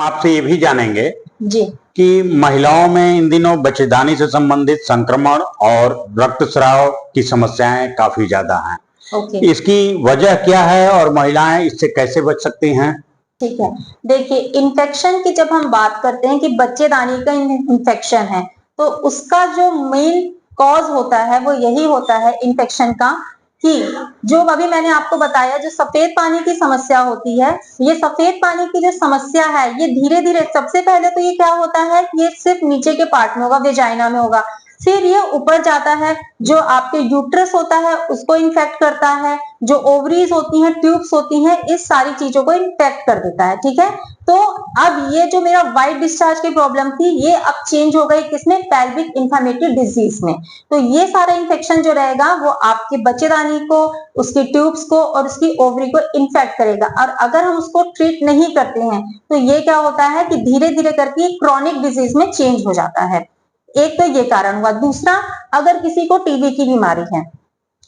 आपसे ये भी जानेंगे जी कि महिलाओं में इन दिनों बच्चेदानी से संबंधित संक्रमण और रक्तस्राव की समस्याएं काफी ज्यादा हैं। ओके इसकी वजह क्या है और महिलाएं इससे कैसे बच सकती हैं? ठीक है। देखिए, इन्फेक्शन की जब हम बात करते हैं कि बच्चेदानी का इन्फेक्शन है, तो उसका जो मेन कॉज होता है वो यही होता है इन्फेक्शन का कि जो अभी मैंने आपको बताया जो सफेद पानी की समस्या होती है, ये सफेद पानी की जो समस्या है ये धीरे धीरे सबसे पहले तो ये क्या होता है, ये सिर्फ नीचे के पार्ट में होगा, वेजाइना में होगा, फिर ये ऊपर जाता है, जो आपके यूट्रस होता है उसको इन्फेक्ट करता है, जो ओवरीज होती हैं, ट्यूब्स होती हैं, इस सारी चीजों को इन्फेक्ट कर देता है। ठीक है, तो अब ये जो मेरा व्हाइट डिस्चार्ज की प्रॉब्लम थी ये अब चेंज हो गई किसमें, पेल्विक इन्फ्लेमेटरी डिजीज में। तो ये सारा इन्फेक्शन जो रहेगा वो आपके बच्चेदानी को, उसकी ट्यूब्स को और उसकी ओवरी को इन्फेक्ट करेगा, और अगर हम उसको ट्रीट नहीं करते हैं तो ये क्या होता है कि धीरे धीरे करके क्रॉनिक डिजीज में चेंज हो जाता है। एक तो ये कारण हुआ। दूसरा, अगर किसी को टीबी की बीमारी है,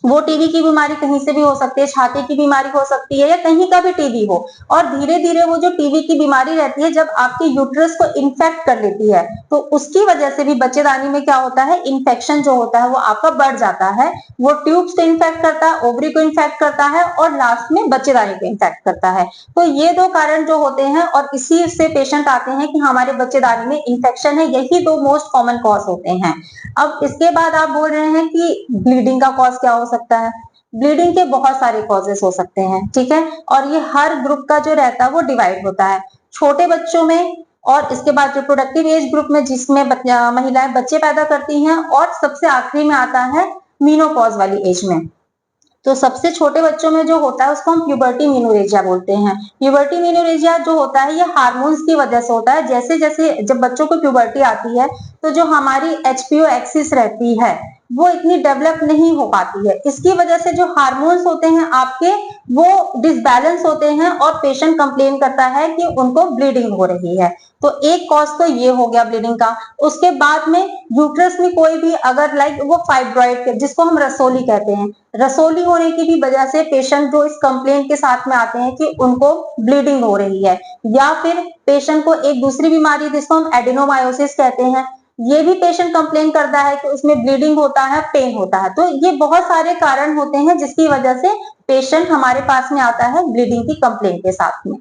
वो टीबी की बीमारी कहीं से भी हो सकती है, छाती की बीमारी हो सकती है या कहीं का भी टीबी हो, और धीरे धीरे वो जो टीबी की बीमारी रहती है जब आपके यूट्रस को इन्फेक्ट कर लेती है तो उसकी वजह से भी बच्चेदानी में क्या होता है, इन्फेक्शन जो होता है वो आपका बढ़ जाता है, वो ट्यूब्स को इन्फेक्ट करता है, ओवरी को इन्फेक्ट करता है और लास्ट में बच्चेदानी को इन्फेक्ट करता है। तो ये दो कारण जो होते हैं और इसी से पेशेंट आते हैं कि हमारे बच्चेदानी में इन्फेक्शन है, यही दो मोस्ट कॉमन कॉज होते हैं। अब इसके बाद आप बोल रहे हैं कि ब्लीडिंग का कॉज क्या हो सकता है। ब्लीडिंग के बहुत सारे कॉजेस हो सकते हैं, ठीक है, और ये हर ग्रुप का जो रहता है वो डिवाइड होता है। छोटे बच्चों में और इसके बाद रिप्रोडक्टिव एज ग्रुप में जिसमें महिलाएं बच्चे पैदा करती हैं, और सबसे आखिरी में आता है मीनोपॉज वाली एज में। तो सबसे छोटे बच्चों में जो होता है उसको हम प्यूबर्टी मीनोरेजिया बोलते हैं। प्यूबर्टी मीनोरेजिया जो होता है ये हार्मोन्स की वजह से होता है। जैसे जैसे जब बच्चों को प्यूबर्टी आती है तो जो हमारी एचपीओ एक्सिस रहती है वो इतनी डेवलप नहीं हो पाती है, इसकी वजह से जो हार्मोन्स होते हैं आपके वो डिसबैलेंस होते हैं और पेशेंट कंप्लेन करता है कि उनको ब्लीडिंग हो रही है। तो एक कॉज तो ये हो गया ब्लीडिंग का। उसके बाद में यूट्रस में कोई भी अगर लाइक वो फाइब्रॉइड जिसको हम रसोली कहते हैं, रसोली होने की भी वजह से पेशेंट जो इस कंप्लेन के साथ में आते हैं कि उनको ब्लीडिंग हो रही है, या फिर पेशेंट को एक दूसरी बीमारी जिसको हम एडिनोमायोसिस कहते हैं, ये भी पेशेंट कंप्लेन करता है कि उसमें ब्लीडिंग होता है, पेन होता है। तो ये बहुत सारे कारण होते हैं जिसकी वजह से पेशेंट हमारे पास में आता है ब्लीडिंग की कंप्लेन के साथ में।